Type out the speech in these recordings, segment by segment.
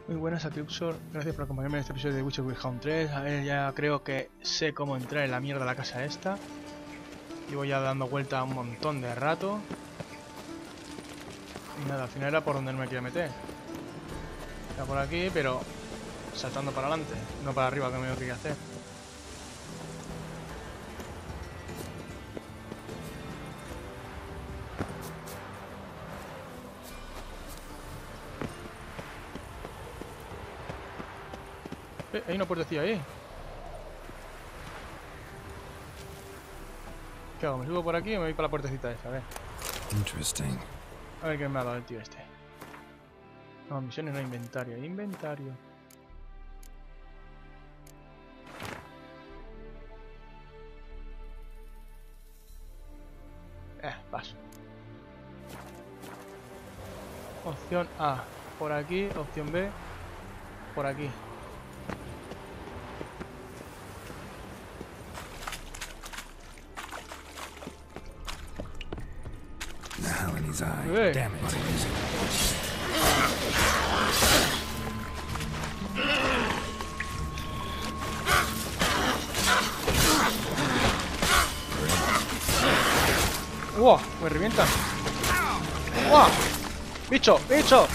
Muy buenas, Subscribirte. Gracias por acompañarme en este episodio de Witcher Will Hunt 3. A ver, ya creo que sé cómo entrar en la mierda de la casa esta. Llevo ya dando vuelta un montón de rato. Y nada, al final era por donde no me quería meter. Era por aquí, pero saltando para adelante, no para arriba, que me quería hacer. Hay una puertecilla ahí. ¿Qué hago? ¿Me subo por aquí o me voy para la puertecita esa? A ver. Interesting. A ver qué me ha dado el tío este. No, misiones no, inventario. Inventario. Paso. Opción A, por aquí. Opción B, por aquí. Now in his eye. Damn it. ¡Wow! Me revientan. ¡Wow! ¡Bicho! ¡Bicho!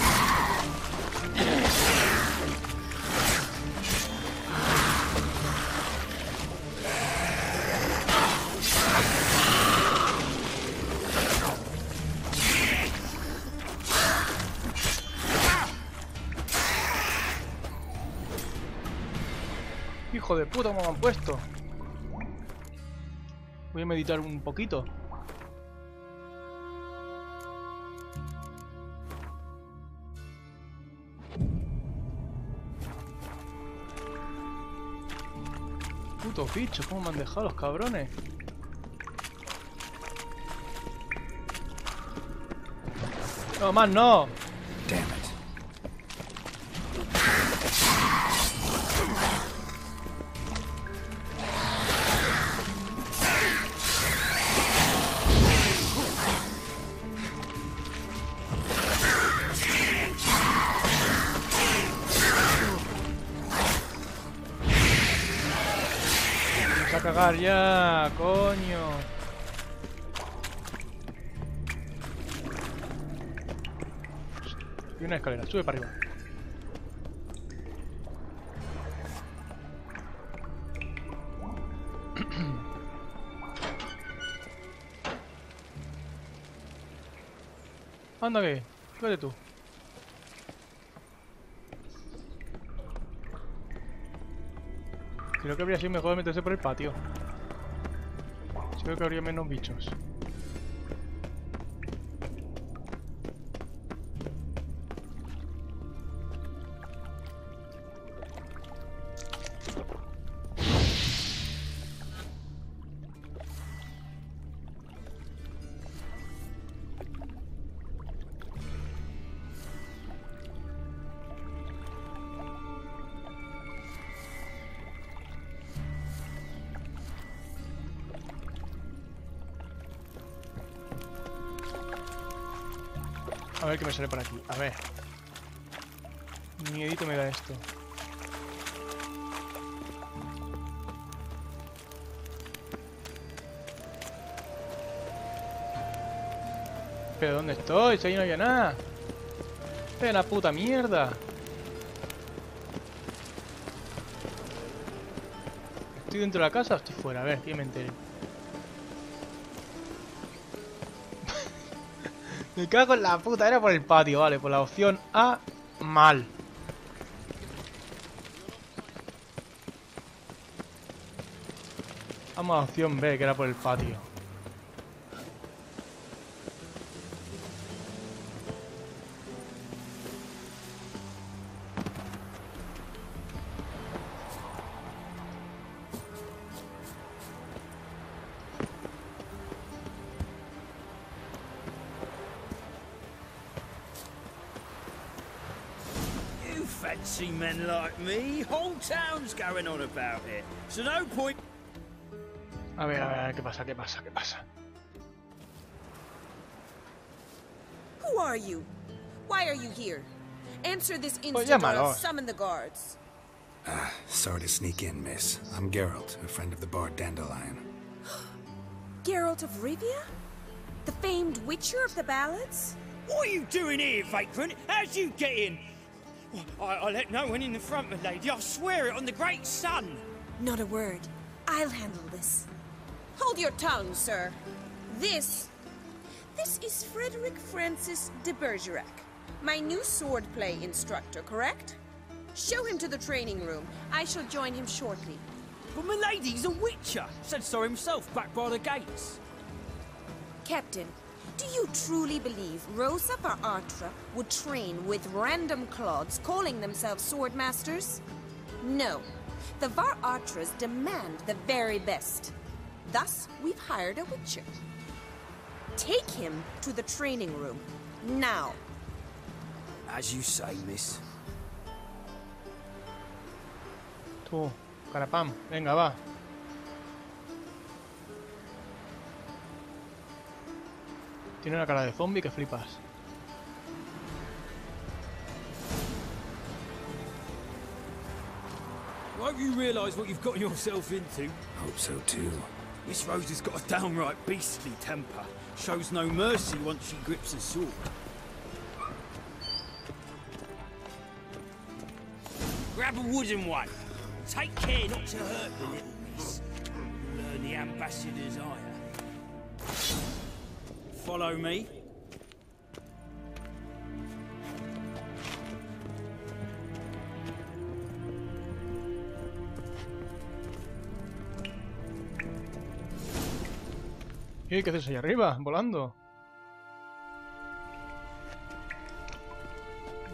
Hijo de puta, cómo me han puesto. Voy a meditar un poquito. Putos bichos, cómo me han dejado los cabrones. No, más no. Damn it. A cagar ya, coño. Y una escalera, sube para arriba. Anda que, fíjate tú. Creo que habría sido mejor meterse por el patio. Creo que habría menos bichos. A ver qué me sale por aquí. A ver. Miedito me da esto. ¿Pero dónde estoy? Si ahí no había nada. ¡De la puta mierda! ¿Estoy dentro de la casa o estoy fuera? A ver, que me entere. Me cago en la puta, era por el patio, vale, por la opción A, mal. Vamos a la opción B, que era por el patio. Fancy men like me, whole town's going on about it. So no point. A ver, ¿qué pasa? ¿Qué pasa? ¿Qué pasa? Who are you? Why are you here? Answer this Pues instant or llámalo. I'll summon the guards. Sorry to sneak in, miss. I'm Geralt, a friend of the bard Dandelion. Geralt of Rivia? The famed witcher of the ballads? What are you doing here, vagrant? How'd you get in? I let no one in the front, my lady. I swear it on the great sun. Not a word. I'll handle this. Hold your tongue, sir. This is Frederick Francis de Bergerac, my new swordplay instructor, correct? Show him to the training room. I shall join him shortly. But my lady's a witcher. Said so himself back by the gates. Captain, do you truly believe Rosa Artra would train with random clods calling themselves sword masters? No. The Var Artras demand the very best. Thus, we've hired a witcher. Take him to the training room, now. As you say, miss. Tú, carapam. Venga, va. Tiene una cara de zombie que flipas. Won't you realise what you've got yourself into? Hope so, too. Miss Rose has got a downright beastly temper. Shows no mercy once she grips a sword. Grab a wooden one. Take care not to hurt the little miss. You'll learn the ambassador's ire. Follow me. ¿Qué haces ahí arriba? Volando.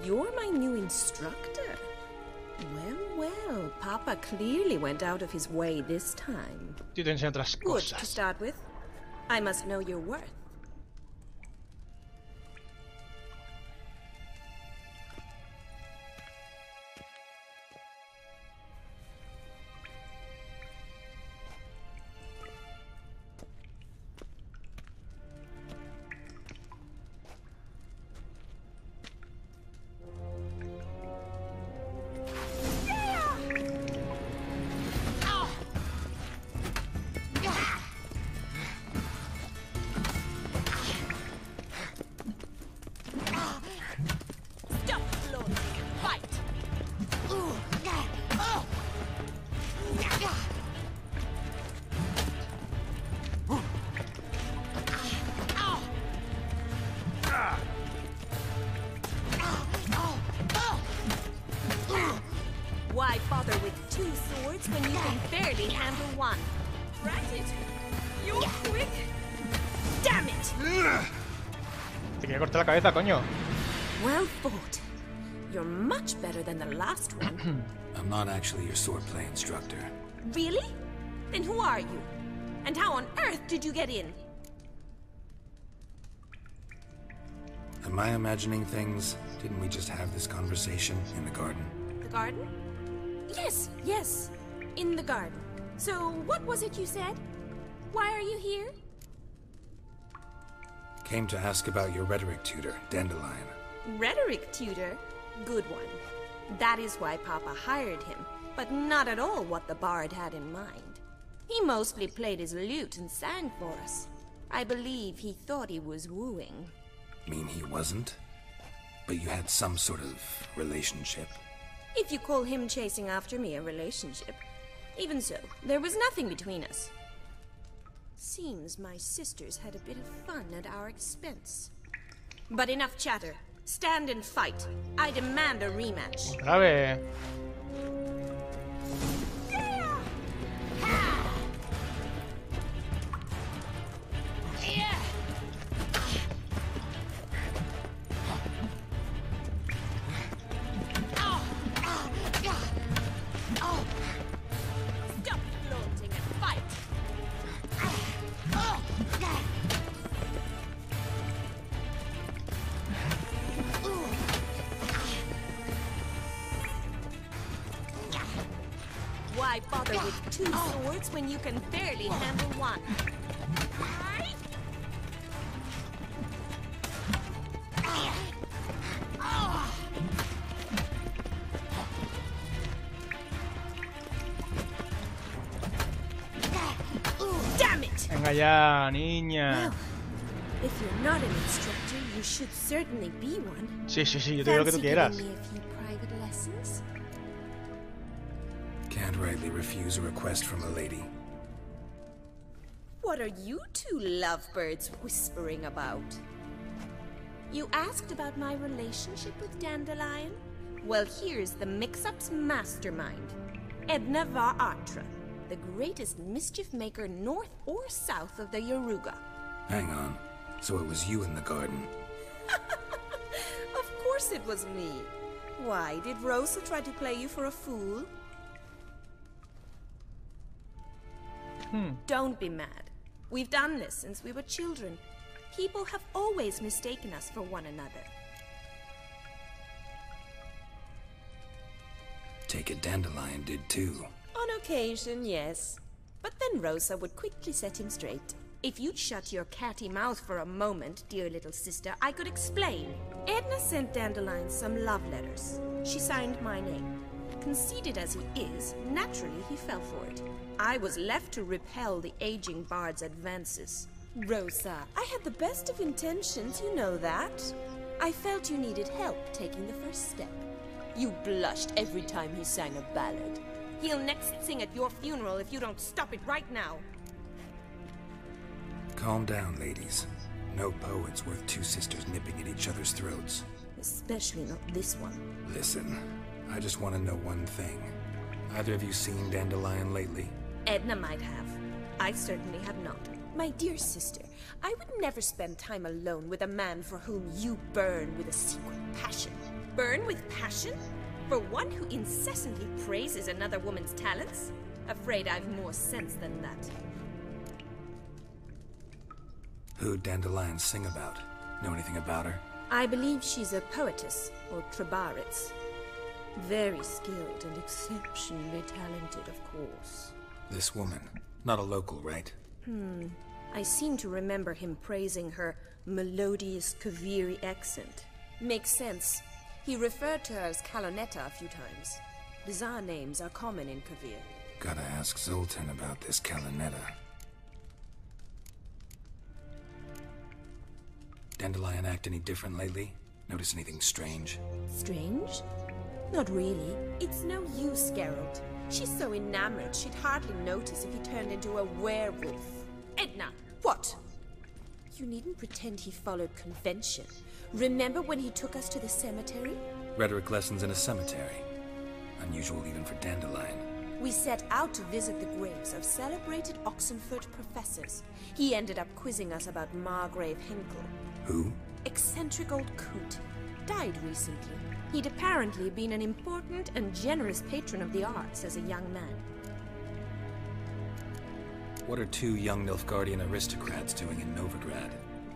You're my new instructor. Well, Papa clearly went out of his way this time. Yo te enseño otras Good, to cosas. start with. I must know your worth. Why bother with two swords when you can barely handle one? Granted, you're quick. Damn it! Te quería cortar la cabeza, coño. Well fought. You're much better than the last one. I'm not actually your swordplay instructor. Really? Then who are you? And how on earth did you get in? Am I imagining things? Didn't we just have this conversation in the garden? The garden? Yes. In the garden. So, what was it you said? Why are you here? Came to ask about your rhetoric tutor, Dandelion. Rhetoric tutor? Good one. That is why Papa hired him, but not at all what the bard had in mind. He mostly played his lute and sang for us. I believe he thought he was wooing. Mean he wasn't? But you had some sort of relationship? If you call him chasing after me a relationship. Even so, there was nothing between us. Seems my sisters had a bit of fun at our expense. But enough chatter. Stand and fight. I demand a rematch. Otra vez. Stop flaunting and fight. Why bother with two swords when you can barely handle one? Venga ya, niña. Well, if you're not an instructor, you should certainly be one. Sí, sí, sí, yo te digo lo que tú quieras. Fancy giving me a few private lessons? Can't rightly refuse a request from a lady. What are you two lovebirds whispering about? You asked about my relationship with Dandelion? Well, here's the mix-up's mastermind. Edna var Atra, the greatest mischief maker north or south of the Yaruga. Hang on. So it was you in the garden? Of course it was me. Why, did Rosa try to play you for a fool? Don't be mad. We've done this since we were children. People have always mistaken us for one another. Take it Dandelion did too. On occasion, yes. But then Rosa would quickly set him straight. If you'd shut your catty mouth for a moment, dear little sister, I could explain. Edna sent Dandelion some love letters. She signed my name. Conceited as he is, naturally he fell for it. I was left to repel the aging bard's advances. Rosa, I had the best of intentions, you know that. I felt you needed help taking the first step. You blushed every time he sang a ballad. He'll next sing at your funeral if you don't stop it right now. Calm down, ladies. No poet's worth two sisters nipping at each other's throats. Especially not this one. Listen, I just want to know one thing. Either of you seen Dandelion lately? Edna might have. I certainly have not. My dear sister, I would never spend time alone with a man for whom you burn with a secret passion. Burn with passion? For one who incessantly praises another woman's talents? Afraid I've more sense than that. Who'd Dandelion sing about? Know anything about her? I believe she's a poetess, or trebaritz. Very skilled and exceptionally talented, of course. This woman. Not a local, right? I seem to remember him praising her melodious Kaviri accent. Makes sense. He referred to her as Kalonetta a few times. Bizarre names are common in Kavir. Gotta ask Zoltan about this Kalonetta. Dandelion act any different lately? Notice anything strange? Strange? Not really. It's no use, Geralt. She's so enamored she'd hardly notice if he turned into a werewolf. Edna! What? You needn't pretend he followed convention. Remember when he took us to the cemetery? Rhetoric lessons in a cemetery. Unusual even for Dandelion. We set out to visit the graves of celebrated Oxenford professors. He ended up quizzing us about Margrave Henkel. Who? Eccentric old coot. Died recently. He'd apparently been an important and generous patron of the arts as a young man. What are two young Nilfgaardian aristocrats doing in Novigrad?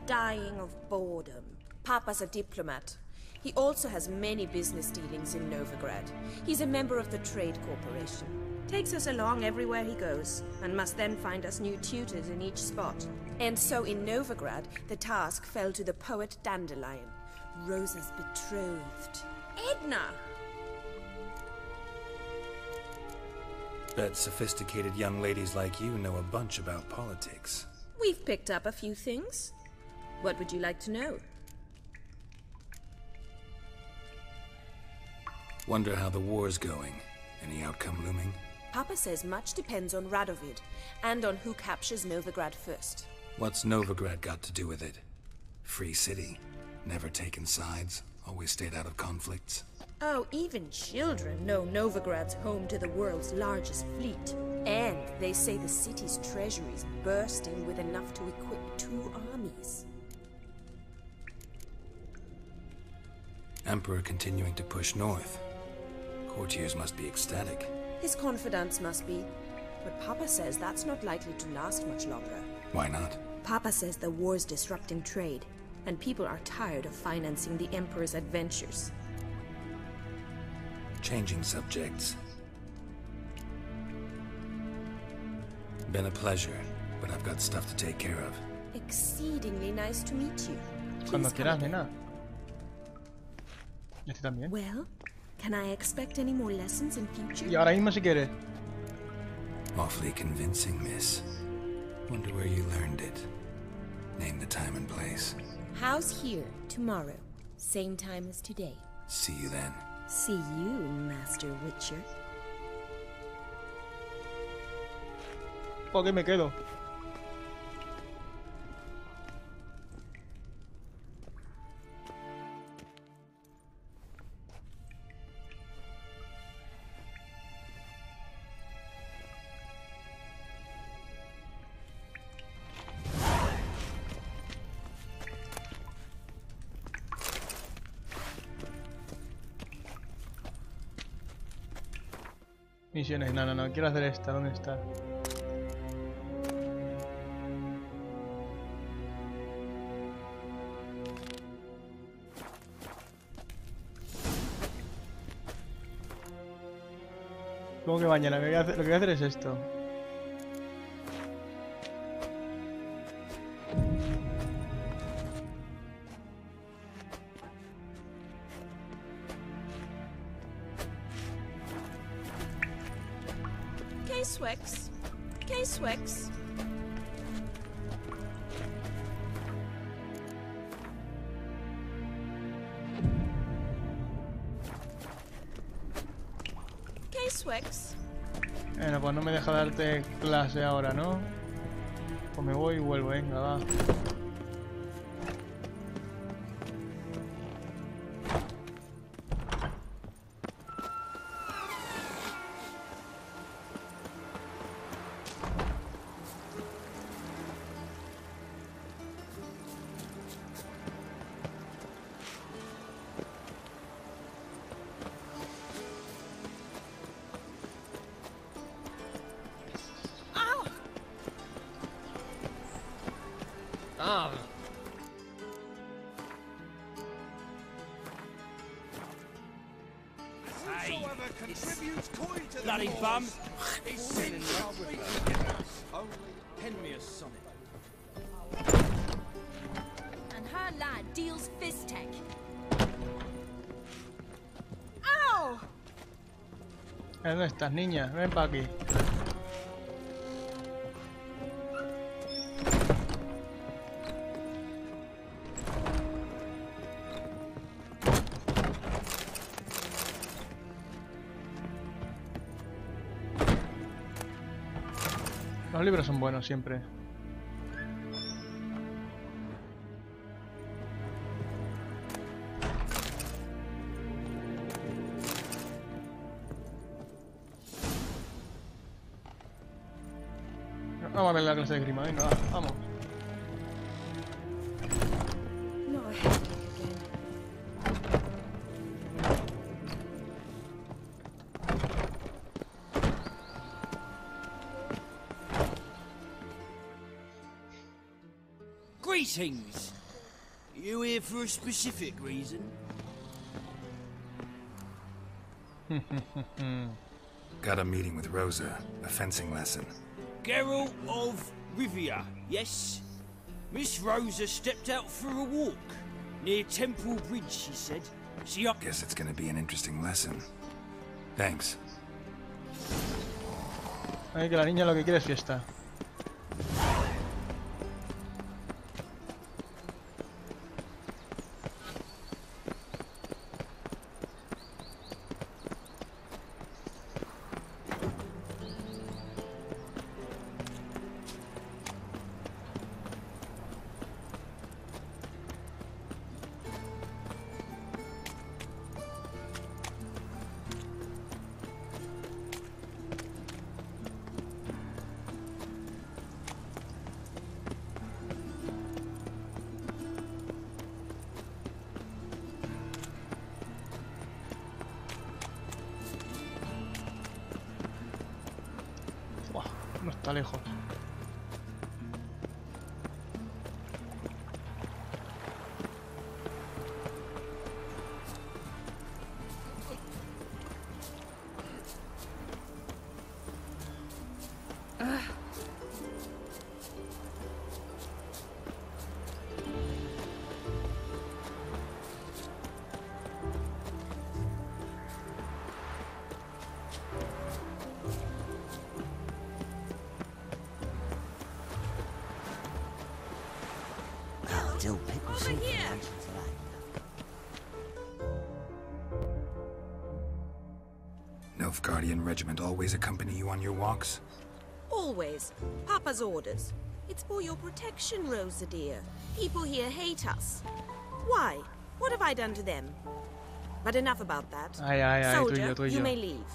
Dying of boredom. Papa's a diplomat. He also has many business dealings in Novigrad. He's a member of the Trade Corporation. Takes us along everywhere he goes, and must then find us new tutors in each spot. And so in Novigrad, the task fell to the poet Dandelion, Rosa's betrothed. Edna! Bet sophisticated young ladies like you know a bunch about politics. We've picked up a few things. What would you like to know? Wonder how the war's going. Any outcome looming? Papa says much depends on Radovid, and on who captures Novigrad first. What's Novigrad got to do with it? Free city. Never taken sides. Always stayed out of conflicts. Oh, even children know Novigrad's home to the world's largest fleet. And they say the city's treasury's bursting with enough to equip 2 armies. Emperor continuing to push north. Courtiers must be ecstatic. His confidants must be. But Papa says that's not likely to last much longer. Why not? Papa says the war's disrupting trade, and people are tired of financing the Emperor's adventures. Changing subjects. Been a pleasure, but I've got stuff to take care of. Exceedingly nice to meet you. Cuando Please quieras, come nena. Este también. Well, can I expect any more lessons in future? Y ahora mismo si quieres. Awfully convincing, miss. Wonder where you learned it. Name the time and place. House here, tomorrow. Same time as today. See you then. See you, Master Witcher. ¿Por qué me quedo? Misiones, no, quiero hacer esta, ¿dónde está? ¿Cómo que mañana? Lo que voy a hacer es esto. K-Swix. K-Swix. K-Swix. Bueno, pues no me deja darte clase ahora, ¿no? Pues me voy y vuelvo, venga, va. Hey, bloody bum. He's in love with her. Only pen me a sonnet. And her lad deals fist tech. Ow! ¿Dónde estás, niña? Ven para aquí. Los libros son buenos siempre. Vamos a ver la clase de grima, venga, vamos. No, I have to look again. Greetings. You here for a specific reason? Got a meeting with Rosa, a fencing lesson. Geralt of Rivia, yes? Miss Rosa stepped out for a walk. Near Temple Bridge, she said. Guess it's gonna be an interesting lesson. Thanks. Ay, que la niña lo que quiere es fiesta. No está lejos. Still, people Over seem to here. relate to that. Nilfgaardian regiment always accompany you on your walks? Always. Papa's orders. It's for your protection, Rosa dear. People here hate us. Why? What have I done to them? But enough about that. Ay, ay, ay, Soldier, tuyo. you may leave.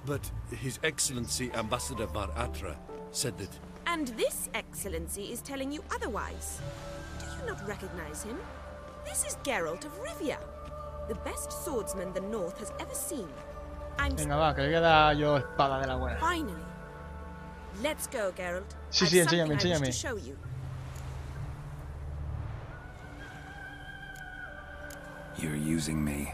But His Excellency Ambassador Bar-Atra said that... And this excellency is telling you otherwise. Do you not recognize him? This is Geralt of Rivia, the best swordsman the North has ever seen. I'm Venga, va, que le voy a dar yo espada de la buena. finally. Let's go, Geralt. Sí, I've sí, something enséñame, I wish enséñame. to show you. You're using me.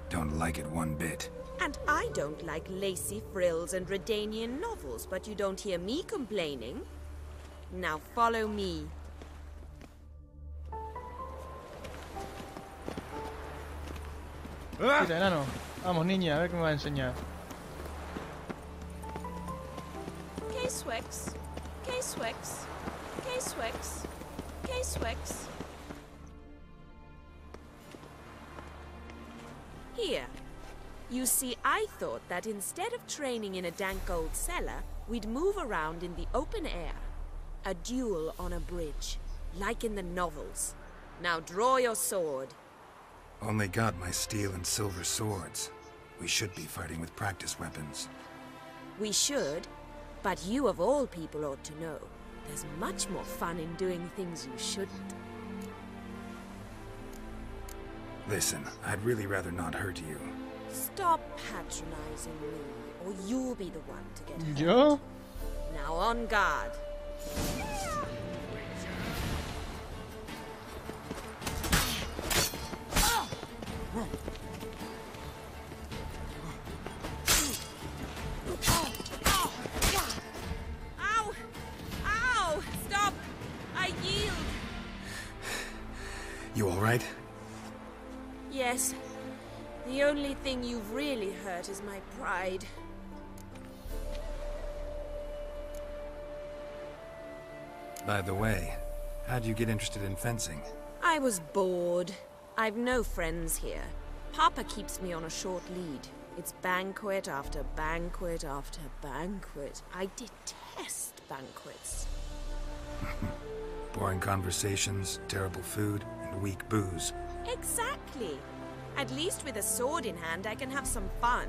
Don't like it one bit. And I don't like lacy frills and Redanian novels, but you don't hear me complaining. Now follow me. Mira, enano. Vamos, niña, a ver qué me va a enseñar. K-Swex, K-Swex, K-Swex, K-Swex. Here. You see, I thought that instead of training in a dank old cellar, we'd move around in the open air. A duel on a bridge, like in the novels. Now draw your sword. Only got my steel and silver swords. We should be fighting with practice weapons. We should, but you of all people ought to know. There's much more fun in doing things you shouldn't. Listen, I'd really rather not hurt you. Stop patronizing me, or you'll be the one to get hurt. ¿Yo? Now on guard. Ow! Ow! Stop! I yield! You alright? Yes. The only thing you've really hurt is my pride. By the way, how'd you get interested in fencing? I was bored. I've no friends here. Papa keeps me on a short lead. It's banquet after banquet after banquet. I detest banquets. Boring conversations, terrible food, and weak booze. Exactly. At least with a sword in hand, I can have some fun.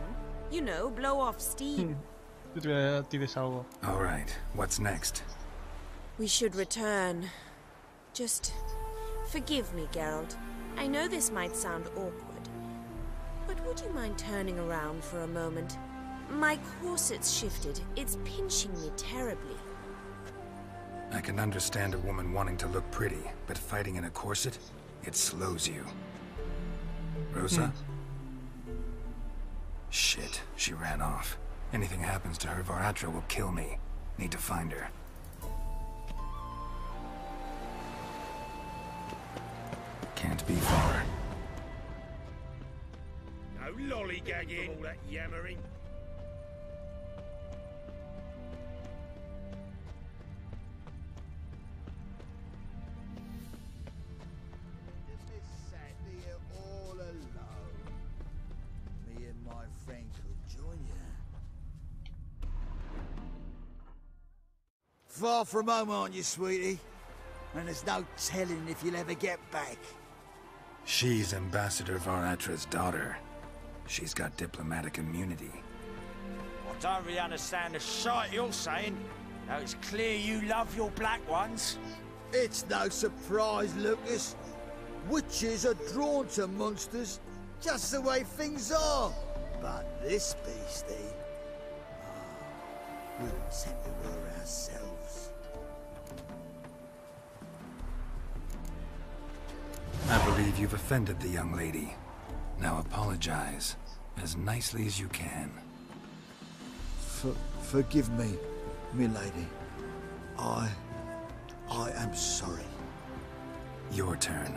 You know, blow off steam. Yo te voy a dar a ti desahogo. Alright, what's next? We should return. Just forgive me, Geralt. I know this might sound awkward, but would you mind turning around for a moment? My corset's shifted. It's pinching me terribly. I can understand a woman wanting to look pretty, but fighting in a corset, it slows you. Rosa? Shit, she ran off. Anything happens to her, Bar-Atra will kill me. Need to find her. Can't be far. No lollygagging, all that yammering. Just sat here all alone. Me and my friend could join you. Far from home, aren't you, sweetie? And there's no telling if you'll ever get back. She's Ambassador Bar-Atra's daughter. She's got diplomatic immunity. I don't really understand the shite you're saying. Now it's clear you love your black ones. It's no surprise, Lucas. Witches are drawn to monsters, just the way things are. But this beastie... we'll tend to her ourselves. I believe you've offended the young lady. Now apologize, as nicely as you can. Forgive me, milady. I am sorry. Your turn.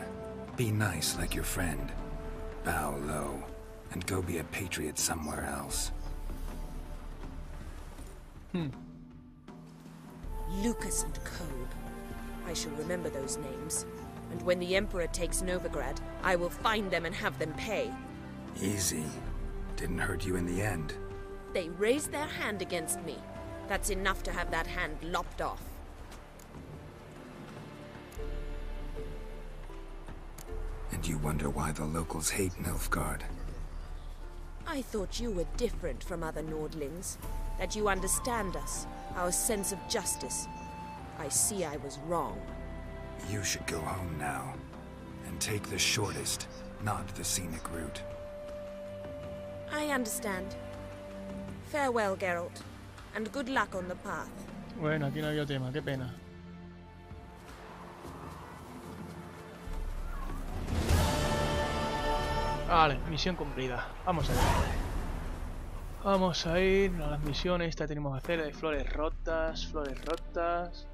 Be nice like your friend. Bow low, and go be a patriot somewhere else. Lucas and Cobe. I shall remember those names. And when the Emperor takes Novigrad, I will find them and have them pay. Easy. Didn't hurt you in the end. They raised their hand against me. That's enough to have that hand lopped off. And you wonder why the locals hate Nilfgaard. I thought you were different from other Nordlings. That you understand us, our sense of justice. I see I was wrong. You should go home now. And take the shortest, not the scenic route. I understand. Farewell, Geralt. And good luck on the path. Bueno, aquí no había tema, qué pena. Vale, misión cumplida. Vamos a ver. Vamos a ir a las misiones. Esta tenemos que hacer de Flores Rotas. Flores Rotas.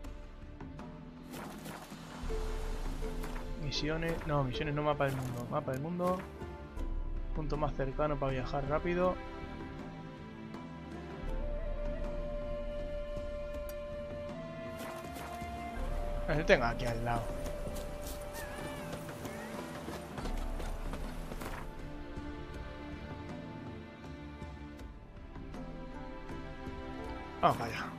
Misiones. No, misiones no, mapa del mundo. Mapa del mundo. Punto más cercano para viajar rápido. Lo tengo aquí al lado. Vamos para allá.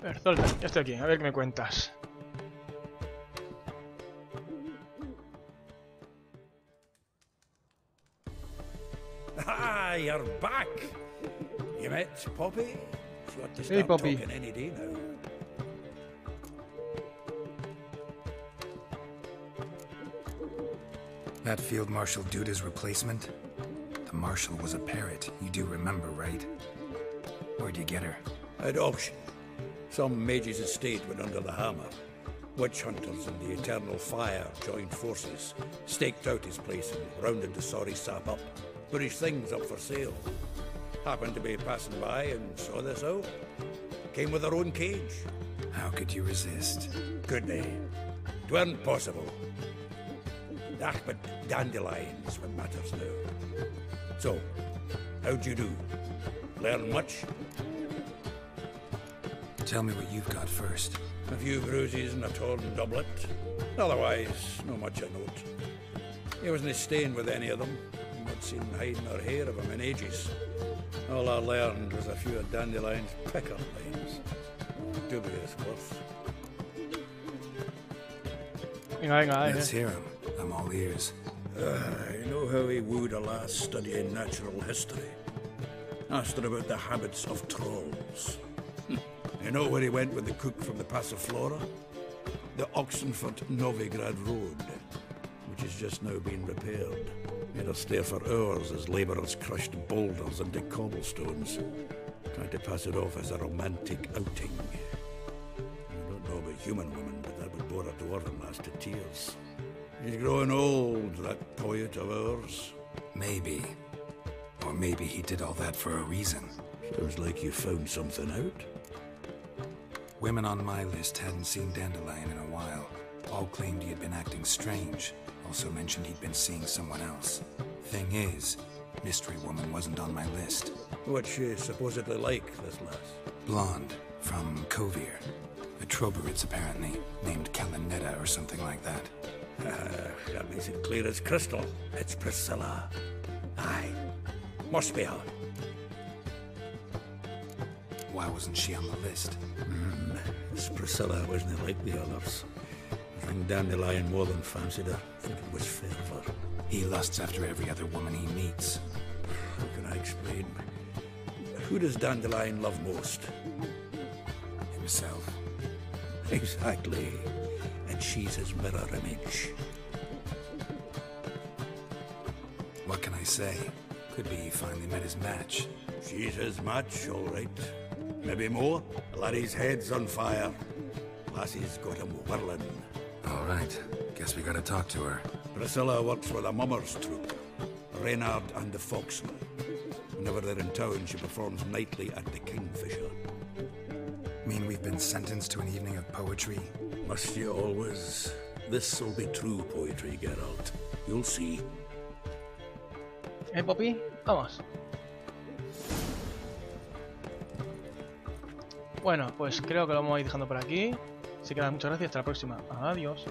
Bertolda, ya estoy aquí, a ver qué me cuentas. Ah, you're back. You met Poppy? She ought to Hey, start Poppy. talking any day now. That Field Marshal Duda's replacement? The Marshal was a parrot, you do remember, right? Where'd you get her? At auction. Some mage's estate went under the hammer. Witch hunters and the Eternal Fire joined forces, staked out his place and rounded the sorry sap up. Put his things up for sale. Happened to be passing by and saw this out. Came with her own cage. How could you resist? Could they? 'Tweren't possible. Ah, but dandelions what matters now. So, how'd you do? Learn much? Tell me what you've got first. A few bruises and a torn doublet. Otherwise, no much of note. He wasn't staying with any of them. Not seen hide nor hair of him in ages. All I learned was a few of Dandelion's picker lines. Dubious worth. Venga, venga, Let's hear him. I'm all ears. I know how he wooed a lass studying natural history. Asked her about the habits of trolls. You know where he went with the cook from the Passiflora? The Oxenford Novigrad Road, which has just now been repaired. Made us stare for hours as labourers crushed boulders into cobblestones, trying to pass it off as a romantic outing. I don't know about human women, but that would bore a dwarven lass to tears. He's growing old, that poet of ours. Maybe. Or maybe he did all that for a reason. Sounds like you found something out. Women on my list hadn't seen Dandelion in a while. All claimed he had been acting strange. Also mentioned he'd been seeing someone else. Thing is, Mystery Woman wasn't on my list. What's she supposedly like, this lass? Blonde, from Kovir. A Troberits, apparently, named Kalinetta or something like that. That makes it clear as crystal. It's Priscilla. Aye. Must be her. Why wasn't she on the list? This Priscilla wasn't like the others. I think Dandelion more than fancied her. I think it was fervour. He lusts after every other woman he meets. How can I explain? Who does Dandelion love most? Himself. Exactly. And she's his mirror image. What can I say? Could be he finally met his match. She's his match, all right. Maybe more. Larry's head's on fire. Lassie's got him whirling. All right. Guess we gotta talk to her. Priscilla works for the Mummers troupe. Reynard and the Foxman. Whenever they're in town, she performs nightly at the Kingfisher. Mean we've been sentenced to an evening of poetry? Must you always? This'll be true poetry, Geralt. You'll see. Poppy, vamos. Bueno, pues creo que lo vamos a ir dejando por aquí. Así que nada, muchas gracias, hasta la próxima. Adiós.